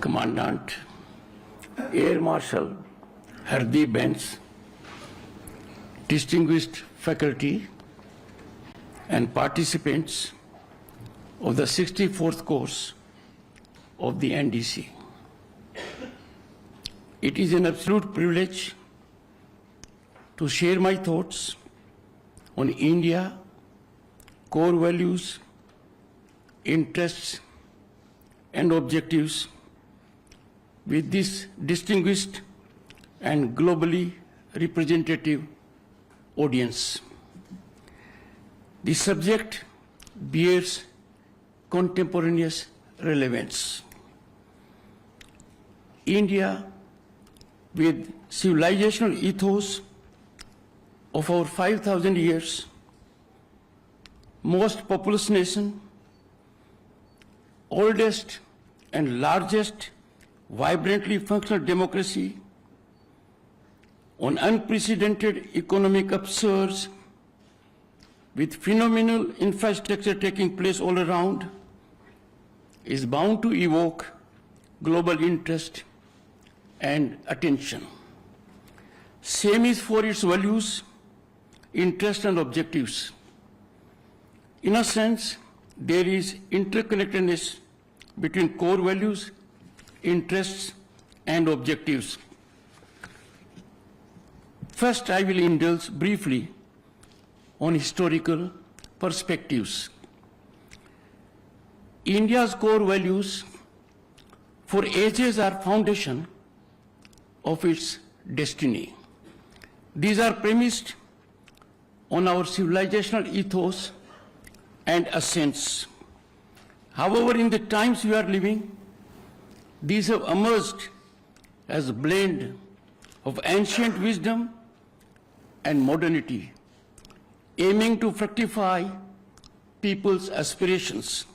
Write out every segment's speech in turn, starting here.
Commandant Air Marshal Hardeep Benz, distinguished faculty and participants of the 64th course of the NDC. It is an absolute privilege to share my thoughts on India, core values, interests, and objectives with this distinguished and globally representative audience. The subject bears contemporaneous relevance. India, with civilizational ethos of over 5,000 years, most populous nation, oldest and largest vibrantly functional democracy, on unprecedented economic upsurge, with phenomenal infrastructure taking place all around, is bound to evoke global interest and attention. Same is for its values, interests, and objectives. In a sense, there is interconnectedness between core values, interests, and objectives. First, I will indulge briefly on historical perspectives. India's core values for ages are foundation of its destiny. These are premised on our civilizational ethos and essence. However, in the times we are living, these have emerged as a blend of ancient wisdom and modernity, aiming to fructify people's aspirations.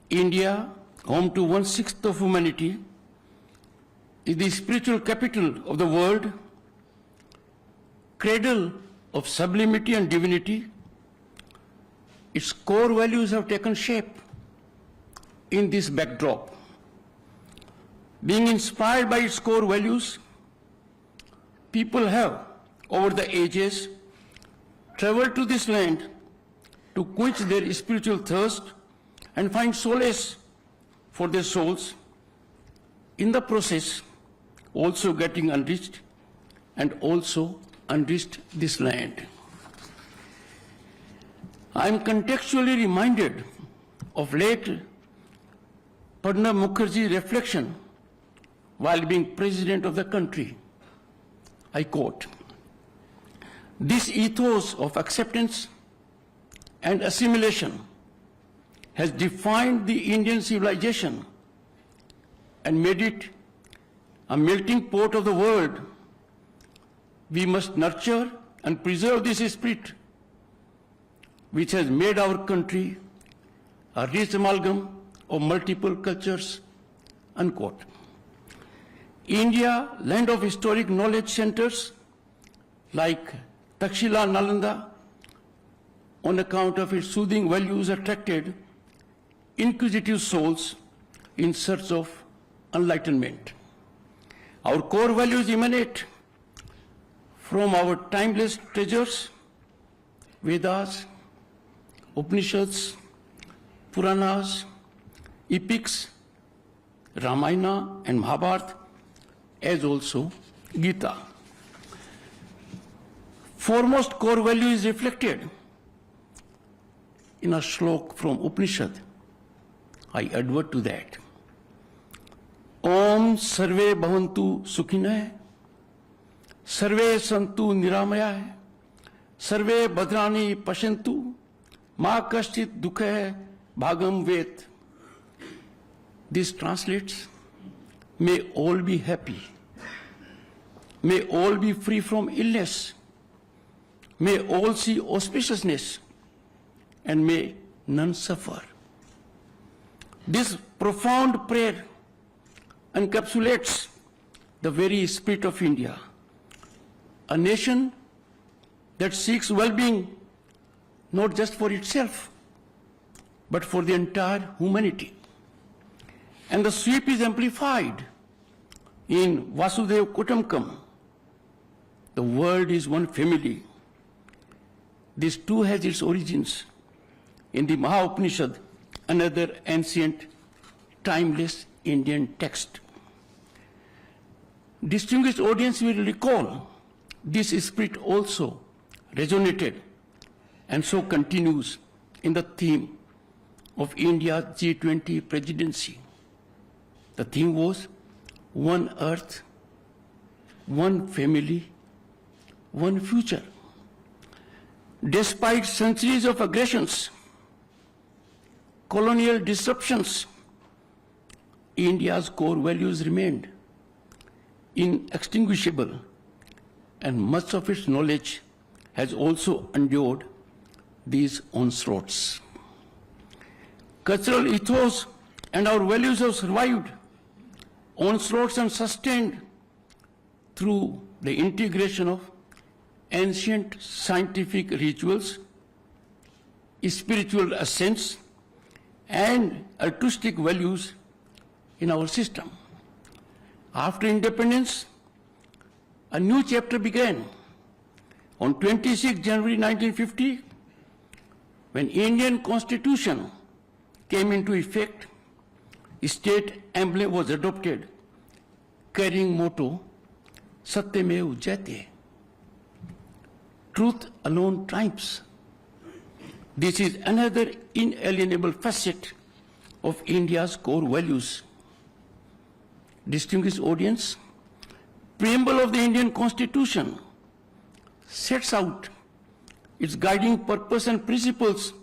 India, home to 1/6 of humanity, is the spiritual capital of the world, cradle of sublimity and divinity. Its core values have taken shape in this backdrop. Being inspired by its core values, people have, over the ages, traveled to this land to quench their spiritual thirst and find solace for their souls, in the process also getting enriched and also enriched this land. I am contextually reminded of late Pranab Mukherjee's reflection while being president of the country. I quote, "This ethos of acceptance and assimilation has defined the Indian civilization and made it a melting pot of the world. We must nurture and preserve this spirit, which has made our country a rich amalgam of multiple cultures," unquote. India, land of historic knowledge centers like Takshila, Nalanda, on account of its soothing values, attracted inquisitive souls in search of enlightenment. Our core values emanate from our timeless treasures, Vedas, Upanishads, Puranas, epics, Ramayana and Mahabharata, as also Gita. Foremost core value is reflected in a shlok from Upanishad. I advert to that. Om sarve bhavantu sukhinah, sarve santu niramayah, sarve bhadrani pashantu, ma kashchit dukhah bhagam vet. This translates, may all be happy, may all be free from illness, may all see auspiciousness, and may none suffer. This profound prayer encapsulates the very spirit of India, a nation that seeks well-being not just for itself, but for the entire humanity. and the sweep is amplified in Vasudhaiva Kutumbakam. The world is one family. This too has its origins in the Maha Upanishad, another ancient, timeless Indian text. Distinguished audience will recall this spirit also resonated and so continues in the theme of India's G20 presidency. The theme was one earth, one family, one future. Despite centuries of aggressions, colonial disruptions, India's core values remained inextinguishable, and much of its knowledge has also endured these onslaughts. Cultural ethos and our values have survived onslaughts and sustained through the integration of ancient scientific rituals, spiritual essence, and altruistic values in our system. After independence, a new chapter began on 26 January 1950, when Indian Constitution came into effect. State emblem was adopted, carrying motto Satyamev Jayate. Truth alone triumphs. This is another inalienable facet of India's core values. Distinguished audience, preamble of the Indian Constitution sets out its guiding purpose and principles,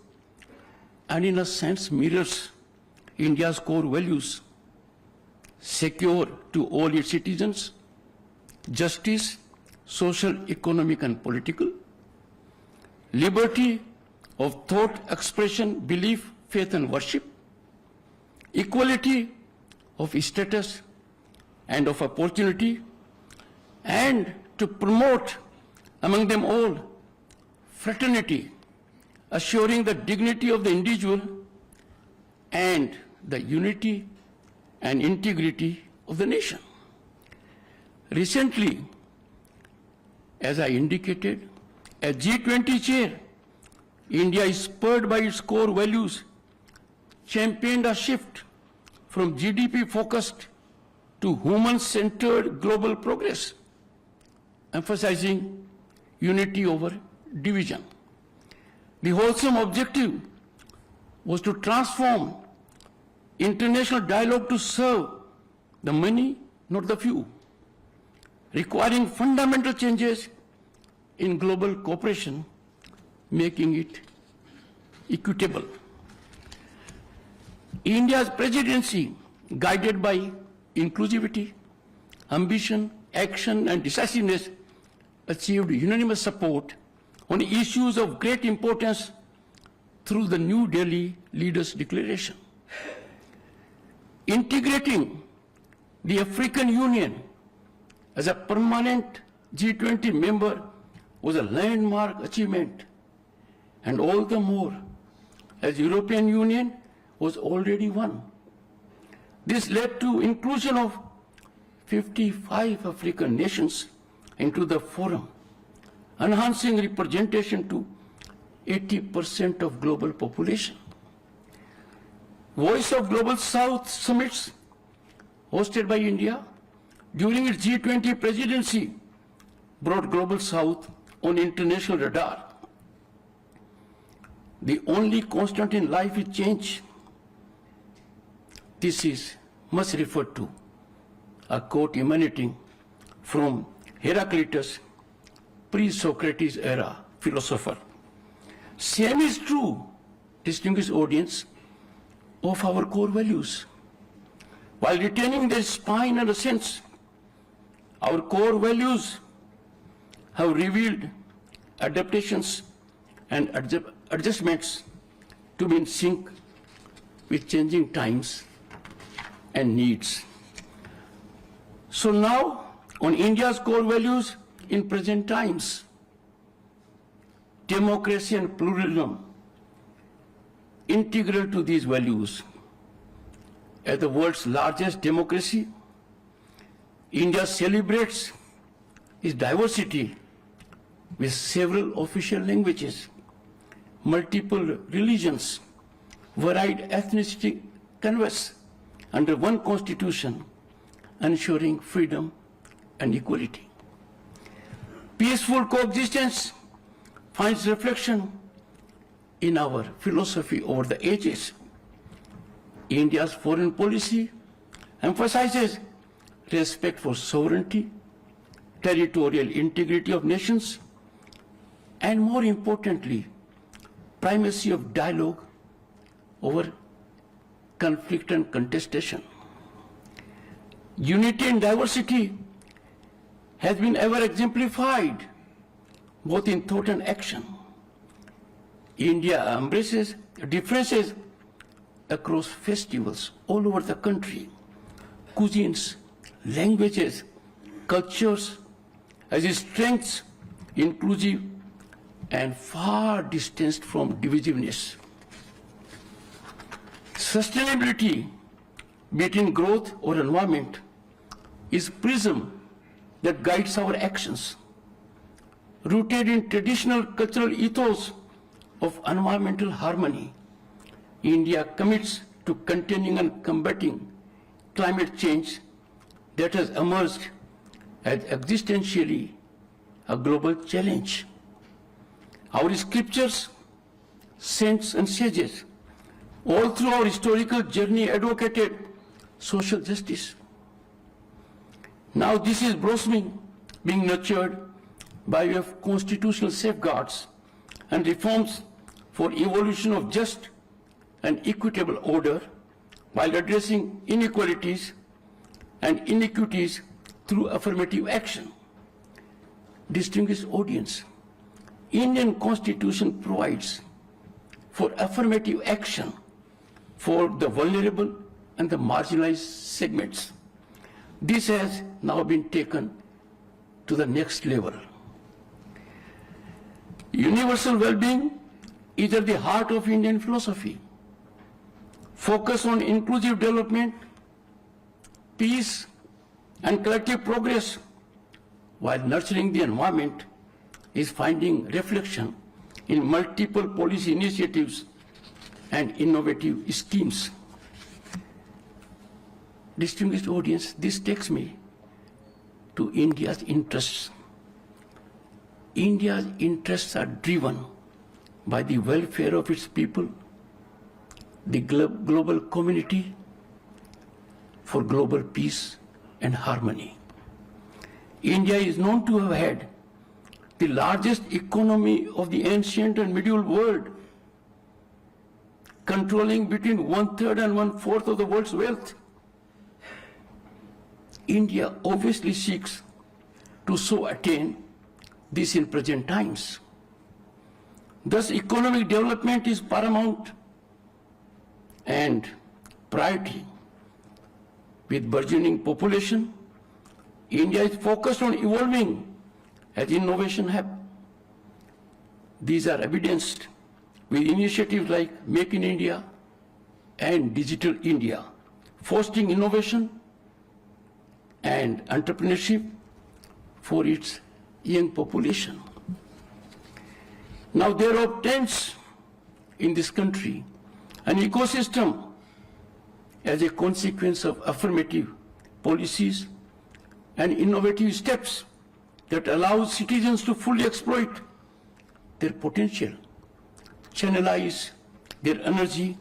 and in a sense mirrors India's core values: secure to all its citizens justice, social, economic, and political; liberty of thought, expression, belief, faith, and worship; equality of status and of opportunity; and to promote among them all fraternity, assuring the dignity of the individual and the unity and integrity of the nation. Recently, as I indicated, as G20 chair, India, spurred by its core values, championed a shift from GDP-focused to human-centered global progress, emphasizing unity over division. The wholesome objective was to transform international dialogue to serve the many, not the few, requiring fundamental changes in global cooperation, making it equitable. India's presidency, guided by inclusivity, ambition, action, and decisiveness, achieved unanimous support on issues of great importance through the New Delhi Leaders' Declaration. Integrating the African Union as a permanent G20 member was a landmark achievement, and all the more as European Union was already one. This led to inclusion of 55 African nations into the forum, enhancing representation to 80% of global population. Voice of Global South summits hosted by India during its G20 presidency brought Global South on international radar. The only constant in life is change. This is much referred to, a quote emanating from Heraclitus, pre-Socrates era philosopher. Same is true, distinguished audience, of our core values. While retaining their spine and essence, our core values have revealed adaptations and adjustments to be in sync with changing times and needs. So now, on India's core values in present times, democracy and pluralism, integral to these values, as the world's largest democracy, India celebrates its diversity with several official languages, multiple religions, varied ethnicity canvas under one constitution, ensuring freedom and equality. Peaceful coexistence finds reflection in our philosophy over the ages. India's foreign policy emphasizes respect for sovereignty, territorial integrity of nations, and more importantly, primacy of dialogue over conflict and contestation. Unity and diversity has been ever exemplified, both in thought and action. India embraces differences across festivals all over the country, cuisines, languages, cultures, as its strengths, inclusive and far distanced from divisiveness. Sustainability, be it in growth or environment, is prism that guides our actions. Rooted in traditional cultural ethos of environmental harmony, India commits to containing and combating climate change that has emerged as existentially a global challenge. Our scriptures, saints and sages, all through our historical journey advocated social justice. Now this is blossoming, being nurtured by way of constitutional safeguards and reforms for evolution of just and equitable order while addressing inequalities and inequities through affirmative action. Distinguished audience, Indian Constitution provides for affirmative action for the vulnerable and the marginalized segments. This has now been taken to the next level. Universal well-being is at the heart of Indian philosophy. Focus on inclusive development, peace, and collective progress while nurturing the environment is finding reflection in multiple policy initiatives and innovative schemes. Distinguished audience, this takes me to India's interests. India's interests are driven by the welfare of its people, the global community, for global peace and harmony. India is known to have had the largest economy of the ancient and medieval world, controlling between 1/3 and 1/4 of the world's wealth. India obviously seeks to so attain this in present times. Thus, economic development is paramount and priority. With burgeoning population, India is focused on evolving as innovation hub. These are evidenced with initiatives like Make in India and Digital India, fostering innovation and entrepreneurship for its young population. Now there are tens in this country an ecosystem as a consequence of affirmative policies and innovative steps that allow citizens to fully exploit their potential, channelize their energy,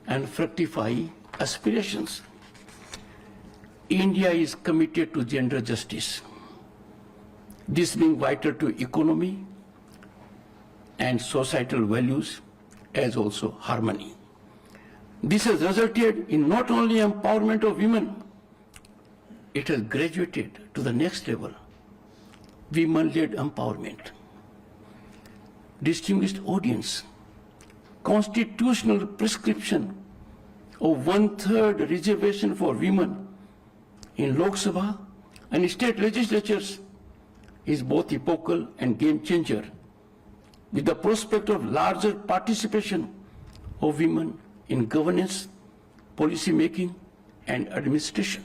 and fructify aspirations. India is committed to gender justice, this being vital to economy and societal values as also harmony. This has resulted in not only empowerment of women, it has graduated to the next level, women-led empowerment. Distinguished audience, constitutional prescription of 1/3 reservation for women in Lok Sabha and state legislatures is both epochal and game changer, with the prospect of larger participation of women in governance, policy making, and administration.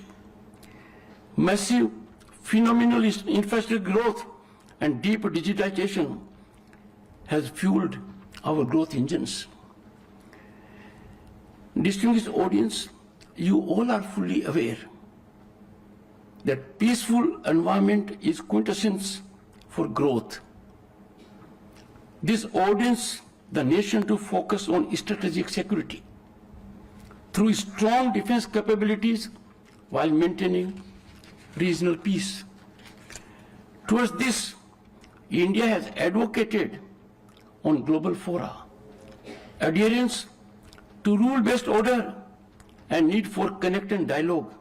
Massive, phenomenal infrastructure growth and deep digitization has fueled our growth engines. Distinguished audience, you all are fully aware that peaceful environment is quintessence for growth. This orders the nation to focus on strategic security through strong defense capabilities while maintaining regional peace. Towards this, India has advocated on global fora adherence to rule-based order and need for connect and dialogue,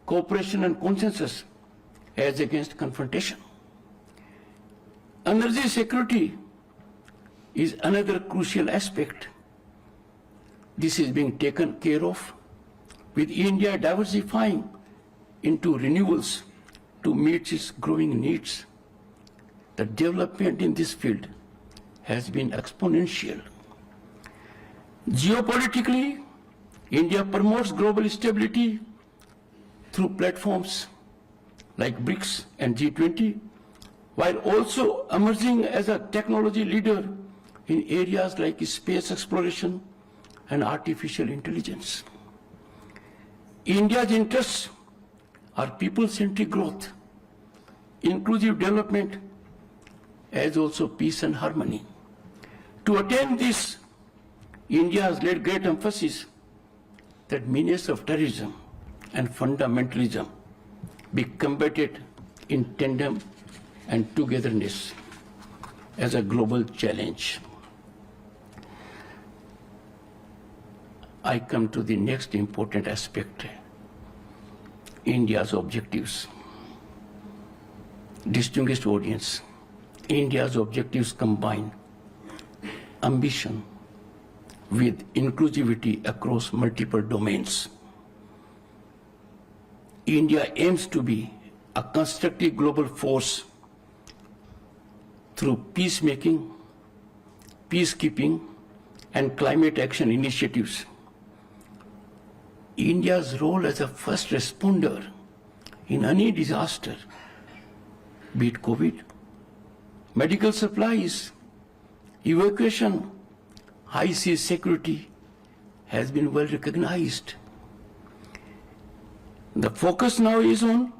cooperation and consensus as against confrontation. Energy security is another crucial aspect. This is being taken care of with India diversifying into renewables to meet its growing needs. The development in this field has been exponential. Geopolitically, India promotes global stability through platforms like BRICS and G20, while also emerging as a technology leader in areas like space exploration and artificial intelligence. India's interests are people-centric growth, inclusive development, as also peace and harmony. To attain this, India has laid great emphasis that menace of terrorism and fundamentalism be combated in tandem and togetherness as a global challenge. I come to the next important aspect, India's objectives. Distinguished audience, India's objectives combine ambition with inclusivity across multiple domains. India aims to be a constructive global force through peacemaking, peacekeeping, and climate action initiatives. India's role as a first responder in any disaster, be it COVID, medical supplies, evacuation, high sea security, has been well recognized. The focus now is on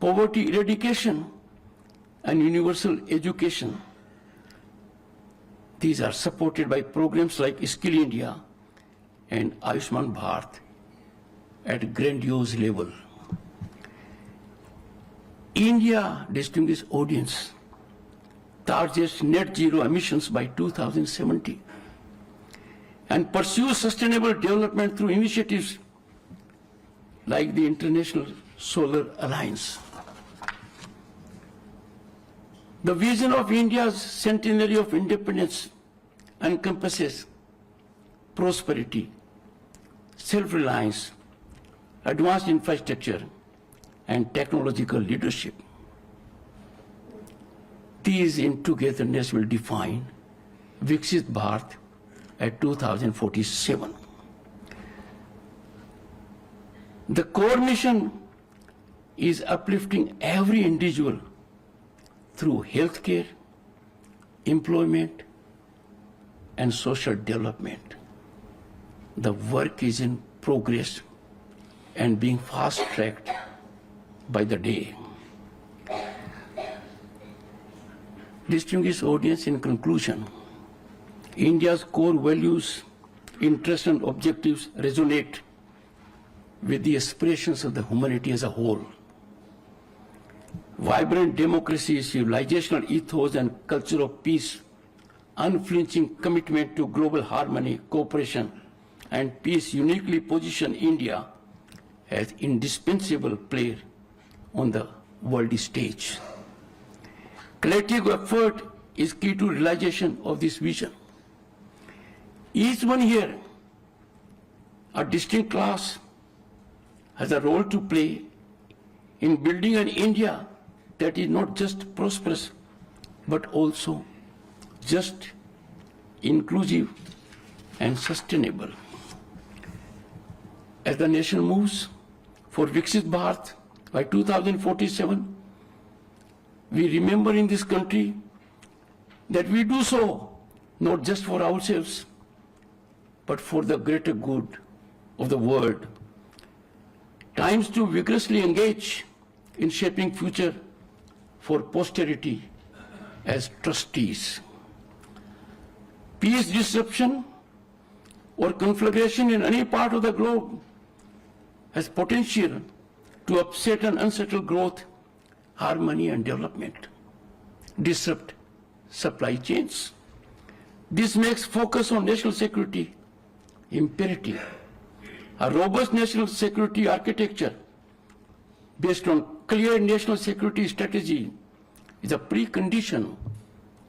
poverty eradication and universal education. These are supported by programs like Skill India and Ayushman Bharat at grandiose level. India, distinguished audience, targets net zero emissions by 2070 and pursues sustainable development through initiatives like the International Solar Alliance. The vision of India's centenary of independence encompasses prosperity, self-reliance, advanced infrastructure, and technological leadership. These in togetherness will define Viksit Bharat at 2047. The core mission is uplifting every individual through healthcare, employment, and social development. The work is in progress and being fast-tracked by the day. Distinguished audience, in conclusion, India's core values, interests, and objectives resonate with the aspirations of the humanity as a whole. Vibrant democracy, civilizational ethos, and culture of peace, unflinching commitment to global harmony, cooperation, and peace uniquely position India as indispensable player on the world stage. Collective effort is key to realization of this vision. Each one here, a distinct class, has a role to play in building an India that is not just prosperous, but also just, inclusive, and sustainable. as the nation moves for Viksit Bharat by 2047, we remember in this country that we do so not just for ourselves, but for the greater good of the world. Times to vigorously engage in shaping future for posterity as trustees. Peace disruption or conflagration in any part of the globe has potential to upset and unsettle growth, harmony and development, disrupt supply chains. This makes focus on national security imperative. A robust national security architecture based on clear national security strategy is a precondition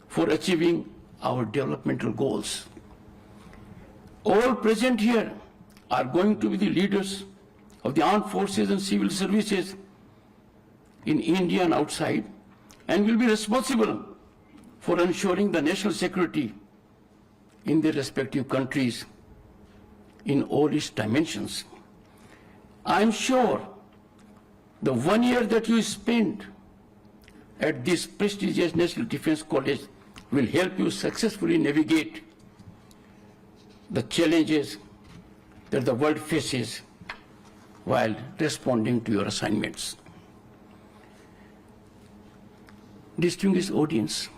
for achieving our developmental goals. All present here are going to be the leaders of the armed forces and civil services in India and outside, and will be responsible for ensuring the national security in their respective countries in all its dimensions. I am sure the 1 year that you spent at this prestigious National Defense College will help you successfully navigate the challenges that the world faces while responding to your assignments. Distinguished audience,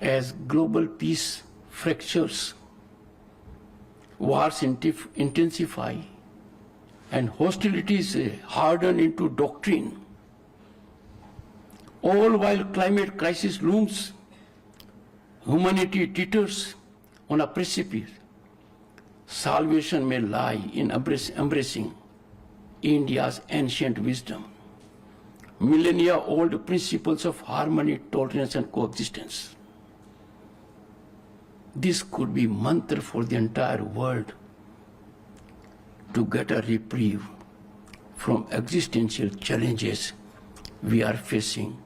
as global peace fractures, wars intensify, and hostilities harden into doctrine, all while climate crisis looms, humanity teeters on a precipice. Salvation may lie in embracing India's ancient wisdom, millennia-old principles of harmony, tolerance, and coexistence. This could be mantra for the entire world to get a reprieve from existential challenges we are facing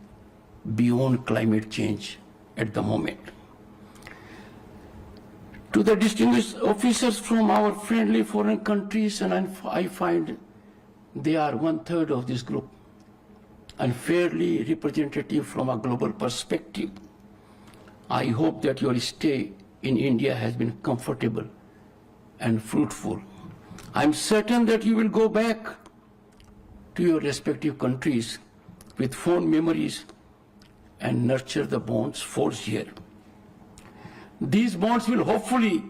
beyond climate change at the moment. To the distinguished officers from our friendly foreign countries, and I find they are 1/3 of this group, and fairly representative from a global perspective, I hope that your stay in India has been comfortable and fruitful. I'm certain that you will go back to your respective countries with fond memories and nurture the bonds forged here. These bonds will hopefully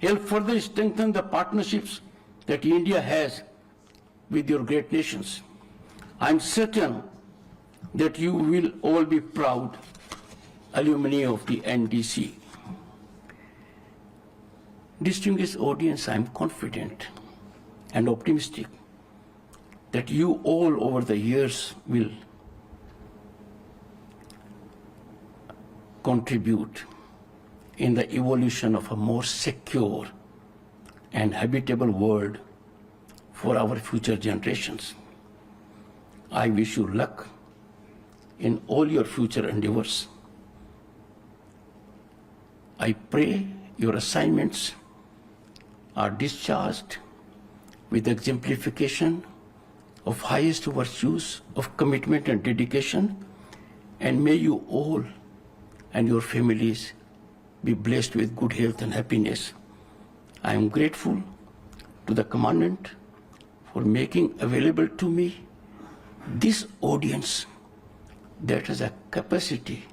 help further strengthen the partnerships that India has with your great nations. I'm certain that you will all be proud alumni of the NDC. Distinguished audience, I'm confident and optimistic that you all over the years will contribute in the evolution of a more secure and habitable world for our future generations. I wish you luck in all your future endeavors. I pray your assignments are discharged with exemplification of highest virtues of commitment and dedication, and may you all and your families be blessed with good health and happiness. I am grateful to the Commandant for making available to me this audience that has a capacity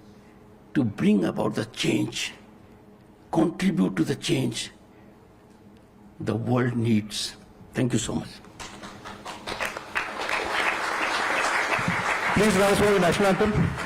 to bring about the change, contribute to the change the world needs. Thank you so much. Please rise for the national anthem.